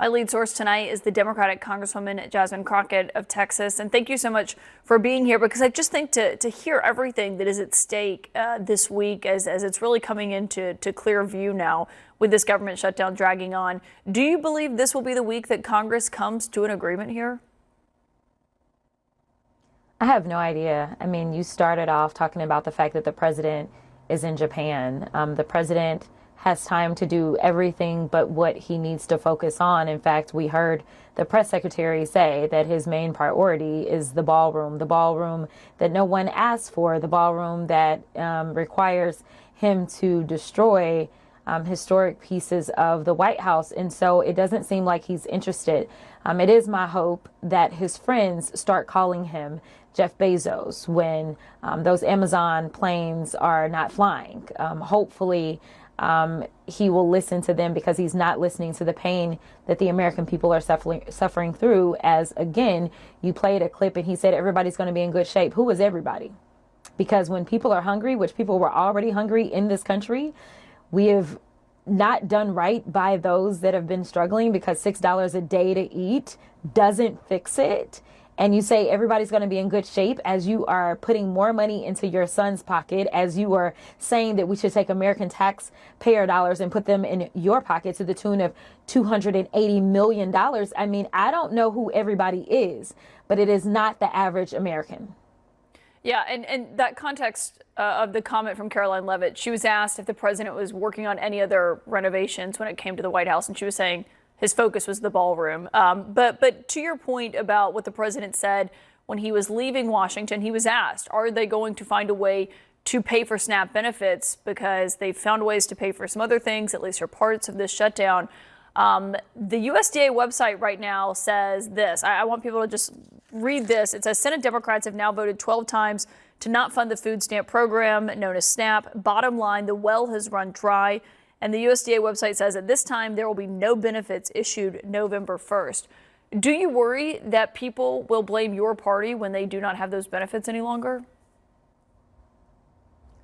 My lead source tonight is the Democratic Congresswoman Jasmine Crockett of Texas. And thank you so much for being here, because I just think to hear everything that is at stake this week as it's really coming into clear view now with this government shutdown dragging on. Do you believe this will be the week that Congress comes to an agreement here? I have no idea. I mean, you started off talking about the fact that the president is in Japan. The president has time to do everything but what he needs to focus on. In fact, we heard the press secretary say that his main priority is the ballroom that no one asked for, the ballroom that requires him to destroy historic pieces of the White House. And so it doesn't seem like he's interested. It is my hope that his friends start calling him Jeff Bezos when those Amazon planes are not flying. Hopefully, he will listen to them, because he's not listening to the pain that the American people are suffering through. As again, you played a clip and he said everybody's going to be in good shape. Who is everybody? Because when people are hungry, which people were already hungry in this country, we have not done right by those that have been struggling, because $6 a day to eat doesn't fix it. And you say everybody's going to be in good shape as you are putting more money into your son's pocket, as you are saying that we should take American taxpayer dollars and put them in your pocket to the tune of $280 million. I mean, I don't know who everybody is, but it is not the average American. Yeah, and that context of the comment from Caroline Leavitt, she was asked if the president was working on any other renovations when it came to the White House, and she was saying his focus was the ballroom. But to your point about what the president said when he was leaving Washington, he was asked, are they going to find a way to pay for SNAP benefits, because they've found ways to pay for some other things, at least for parts of this shutdown. The USDA website right now says this. I want people to just read this. It says Senate Democrats have now voted 12 times to not fund the food stamp program known as SNAP. Bottom line, the well has run dry. And the USDA website says at this time there will be no benefits issued November 1st. Do you worry that people will blame your party when they do not have those benefits any longer?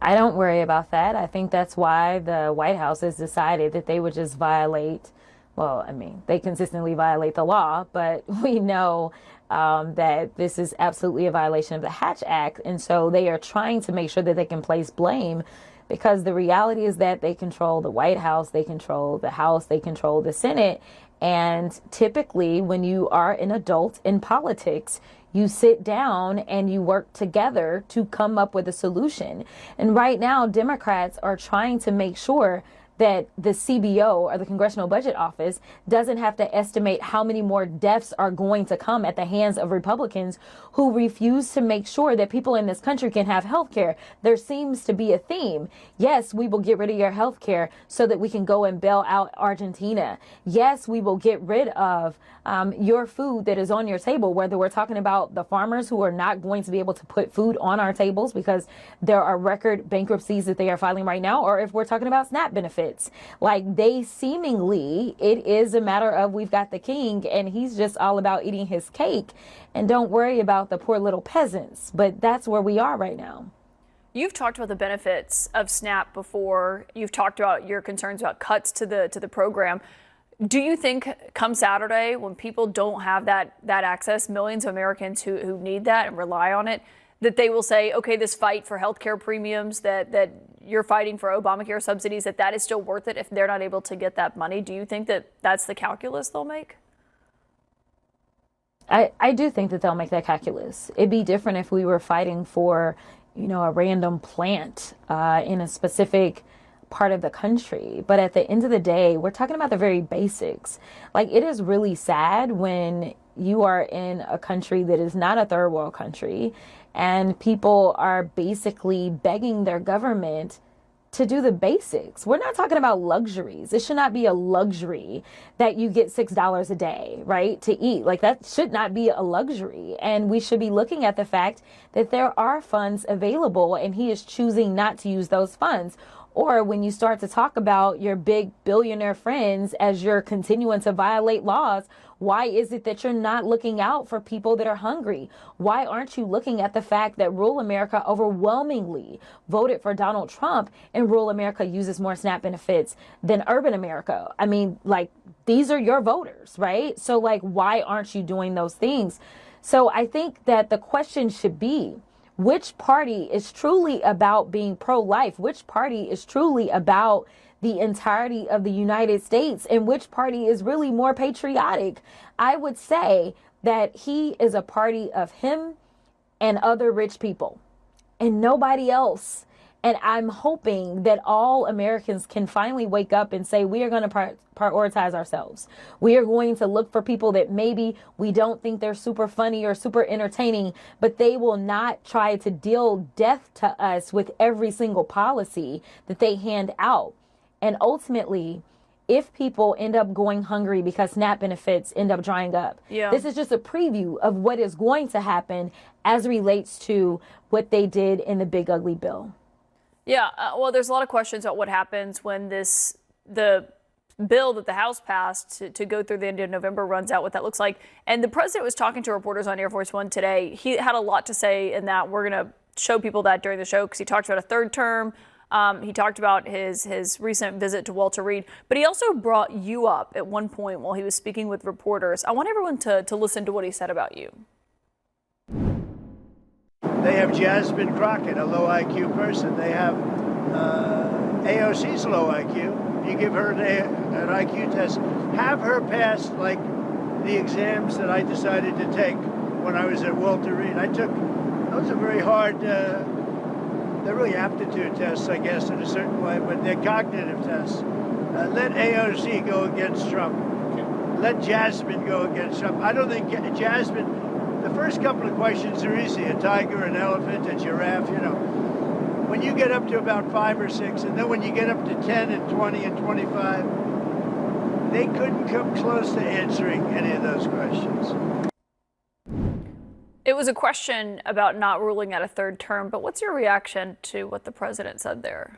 I don't worry about that. I think that's why the White House has decided that they would just violate, well, I mean, they consistently violate the law, but we know that this is absolutely a violation of the Hatch Act. And so they are trying to make sure that they can place blame, because the reality is that they control the White House, they control the House, they control the Senate. And typically, when you are an adult in politics, you sit down and you work together to come up with a solution. And right now, Democrats are trying to make sure that the CBO, or the Congressional Budget Office, doesn't have to estimate how many more deaths are going to come at the hands of Republicans who refuse to make sure that people in this country can have health care. There seems to be a theme. Yes, we will get rid of your health care so that we can go and bail out Argentina. Yes, we will get rid of your food that is on your table, whether we're talking about the farmers who are not going to be able to put food on our tables because there are record bankruptcies that they are filing right now, or if we're talking about SNAP benefits. Like, they seemingly, it is a matter of we've got the king and he's just all about eating his cake, and don't worry about the poor little peasants. But that's where we are right now. You've talked about the benefits of SNAP before. You've talked about your concerns about cuts to the program. Do you think come Saturday, when people don't have that access, millions of Americans who need that and rely on it, that they will say, okay, this fight for healthcare premiums that you're fighting for Obamacare subsidies, that is still worth it if they're not able to get that money? Do you think that that's the calculus they'll make? I do think that they'll make that calculus. It'd be different if we were fighting for, a random plant in a specific part of the country. But at the end of the day, we're talking about the very basics. Like, it is really sad when you are in a country that is not a third world country and people are basically begging their government to do the basics. We're not talking about luxuries. It should not be a luxury that you get $6 a day, right, to eat. Like, that should not be a luxury. And we should be looking at the fact that there are funds available and he is choosing not to use those funds. Or when you start to talk about your big billionaire friends as you're continuing to violate laws, why is it that you're not looking out for people that are hungry? Why aren't you looking at the fact that rural America overwhelmingly voted for Donald Trump, and rural America uses more SNAP benefits than urban America? I mean, like, these are your voters, right? So, like, why aren't you doing those things? So I think that the question should be, which party is truly about being pro-life? Which party is truly about the entirety of the United States? And which party is really more patriotic? I would say that he is a party of him and other rich people and nobody else. And I'm hoping that all Americans can finally wake up and say, we are going to prioritize ourselves. We are going to look for people that maybe we don't think they're super funny or super entertaining, but they will not try to deal death to us with every single policy that they hand out. And ultimately, if people end up going hungry because SNAP benefits end up drying up, this is just a preview of what is going to happen as relates to what they did in the big ugly bill. Yeah, well, there's a lot of questions about what happens when the bill that the House passed to go through the end of November runs out, what that looks like. And the president was talking to reporters on Air Force One today. He had a lot to say in that. We're going to show people that during the show because he talked about a third term. He talked about his recent visit to Walter Reed, but he also brought you up at one point while he was speaking with reporters. I want everyone to listen to what he said about you. They have Jasmine Crockett, a low IQ person. They have AOC's low IQ. If you give her an IQ test, have her pass like the exams that I decided to take when I was at Walter Reed. Those are very hard, they're really aptitude tests, I guess, in a certain way, but they're cognitive tests. Let AOC go against Trump. Let Jasmine go against Trump. I don't think Jasmine... The first couple of questions are easy. A tiger, an elephant, a giraffe, you know. When you get up to about 5 or 6, and then when you get up to 10 and 20 and 25, they couldn't come close to answering any of those questions. It was a question about not ruling out a third term, but what's your reaction to what the president said there?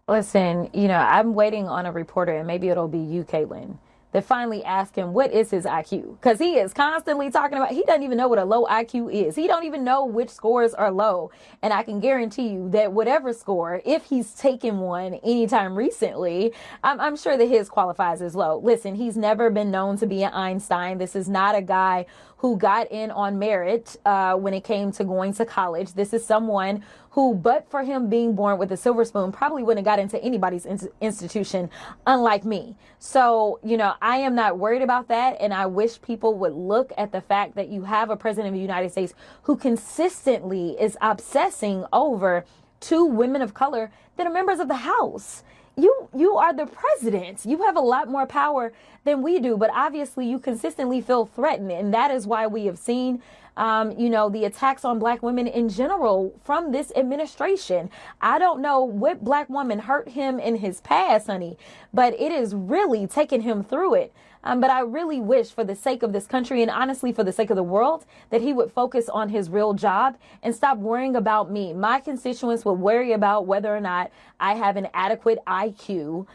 Listen, I'm waiting on a reporter, and maybe it'll be you, Caitlin, that finally ask him what is his IQ, because he is constantly talking about, he doesn't even know what a low IQ is. He don't even know which scores are low. And I can guarantee you that whatever score, if he's taken one anytime recently, I'm sure that his qualifies as low. Listen, he's never been known to be an Einstein. This is not a guy who got in on merit when it came to going to college. This is someone who, but for him being born with a silver spoon, probably wouldn't have got into anybody's institution, unlike me. So, I am not worried about that. And I wish people would look at the fact that you have a president of the United States who consistently is obsessing over 2 women of color that are members of the House. You are the president. You have a lot more power than we do, but obviously you consistently feel threatened. And that is why we have seen the attacks on black women in general from this administration. I don't know what black woman hurt him in his past, honey, but it is really taken him through it. But I really wish, for the sake of this country and honestly for the sake of the world, that he would focus on his real job and stop worrying about me. My constituents will worry about whether or not I have an adequate IQ,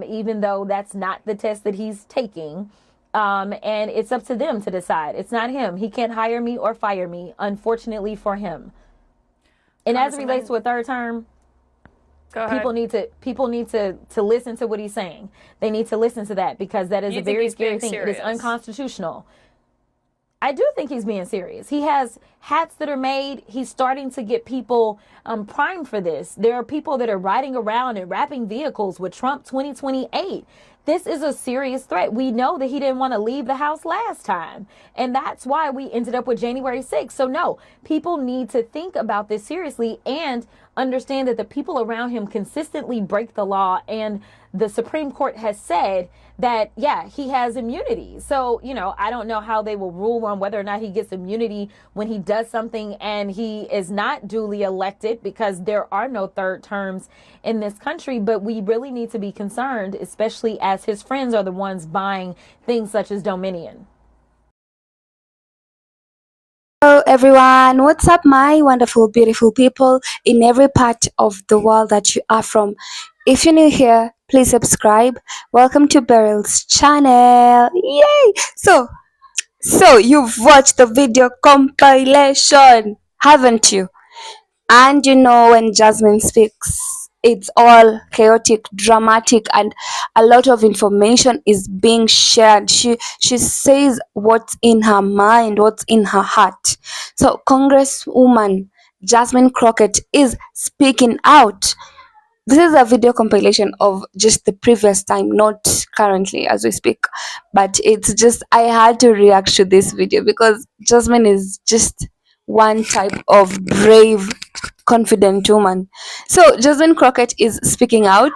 even though that's not the test that he's taking. And it's up to them to decide. It's not him. He can't hire me or fire me, unfortunately for him. And as it relates to a third term, people need to listen to what he's saying. They need to listen to that, because that is a very scary thing. It is unconstitutional. I do think he's being serious. He has hats that are made. He's starting to get people primed for this. There are people that are riding around in wrapping vehicles with Trump 2028. This is a serious threat. We know that he didn't want to leave the House last time, and that's why we ended up with January 6th. So no, people need to think about this seriously and understand that the people around him consistently break the law, and the Supreme Court has said that, yeah, he has immunity. So, I don't know how they will rule on whether or not he gets immunity when he does something and he is not duly elected, because there are no third terms in this country. But we really need to be concerned, especially as his friends are the ones buying things such as Dominion. Hello everyone, what's up, my wonderful, beautiful people in every part of the world that you are from? If you're new here, please subscribe. Welcome to Beryl's channel. Yay! So you've watched the video compilation, haven't you? And you know, when Jasmine speaks, it's all chaotic, dramatic, and a lot of information is being shared. She says what's in her mind, what's in her heart. So Congresswoman Jasmine Crockett is speaking out. This is a video compilation of just the previous time, not currently as we speak. But it's just, I had to react to this video because Jasmine is just one type of brave, confident woman. So Jasmine Crockett is speaking out.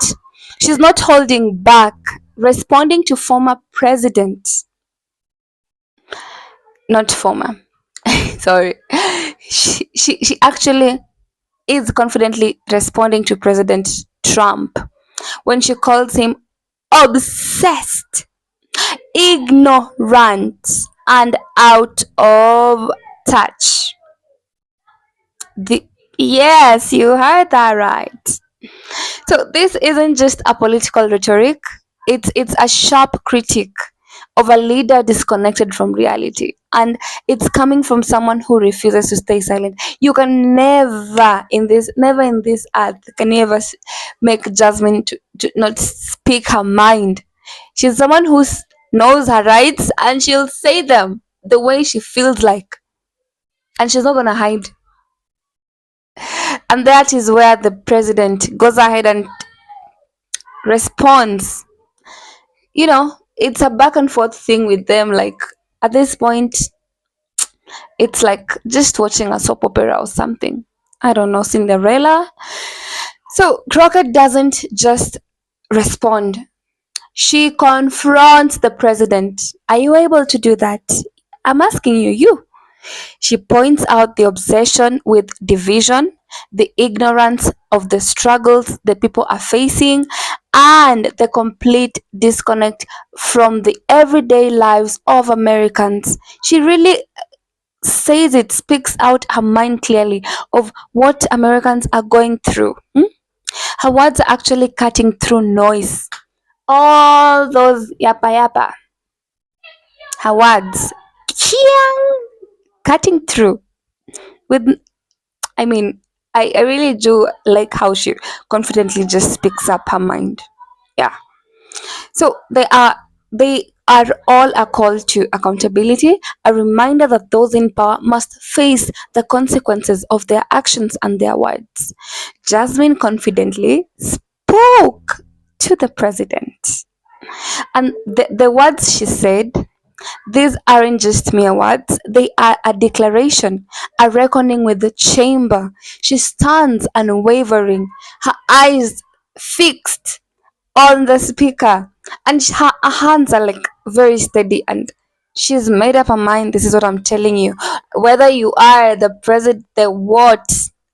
She's not holding back, responding to former president, not former, sorry. She actually is confidently responding to President Trump when she calls him obsessed, ignorant, and out of touch. Yes, you heard that right. So this isn't just a political rhetoric. It's a sharp critique of a leader disconnected from reality. And it's coming from someone who refuses to stay silent. You can never in this earth can you ever make Jasmine to not speak her mind. She's someone who knows her rights and she'll say them the way she feels like. And she's not gonna hide. And that is where the president goes ahead and responds. It's a back and forth thing with them. Like, at this point, it's like just watching a soap opera or something. I don't know, Cinderella. So Crockett doesn't just respond, she confronts the president. Are you able to do that? I'm asking you. She points out the obsession with division, the ignorance of the struggles the people are facing, and the complete disconnect from the everyday lives of Americans. She really says it, speaks out her mind clearly of what Americans are going through. Her words are actually cutting through noise. All those yappa yappa. Her words, cutting through with I mean, I really do like how she confidently just speaks up her mind. Yeah. So they are all a call to accountability, a reminder that those in power must face the consequences of their actions and their words. Jasmine confidently spoke to the president. And the words she said, these aren't just mere words, they are a declaration, a reckoning with the chamber. She stands unwavering, her eyes fixed on the speaker, and her hands are like very steady, and she's made up her mind. This is what I'm telling you. Whether you are the president, the what,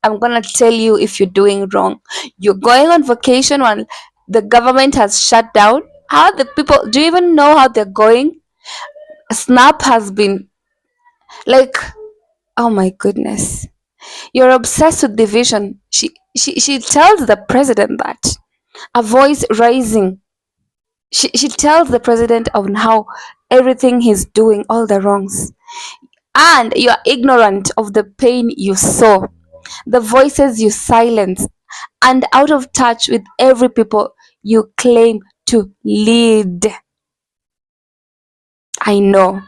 I'm gonna tell you if you're doing wrong. You're going on vacation when the government has shut down. How the people, do you even know how they're going? Snap has been like, oh my goodness, you're obsessed with division. She tells the president that, a voice rising. She tells the president on how everything he's doing, all the wrongs, and you are ignorant of the pain you saw, the voices you silence, and out of touch with every people you claim to lead. I know.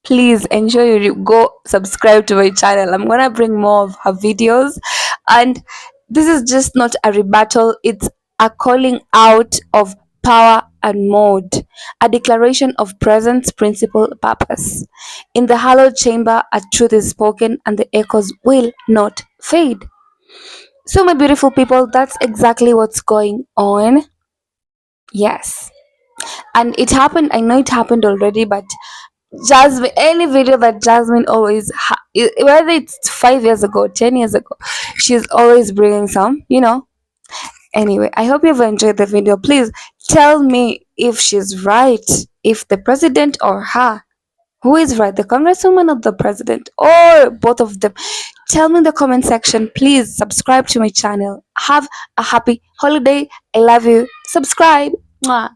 Please ensure you go subscribe to my channel. I'm gonna bring more of her videos, and this is just not a rebuttal, it's a calling out of power and mode, a declaration of presence, principle, purpose. In the hallowed chamber a truth is spoken and the echoes will not fade. So my beautiful people, that's exactly what's going on. Yes, and it happened. I know it happened already, but Jasmine, any video that Jasmine always, whether it's 5 years ago, 10 years ago, she's always bringing some. Anyway, I hope you've enjoyed the video. Please tell me if she's right, if the president or her. Who is right, the congresswoman or the president, or both of them? Tell me in the comment section. Please subscribe to my channel. Have a happy holiday. I love you. Subscribe. Mwah.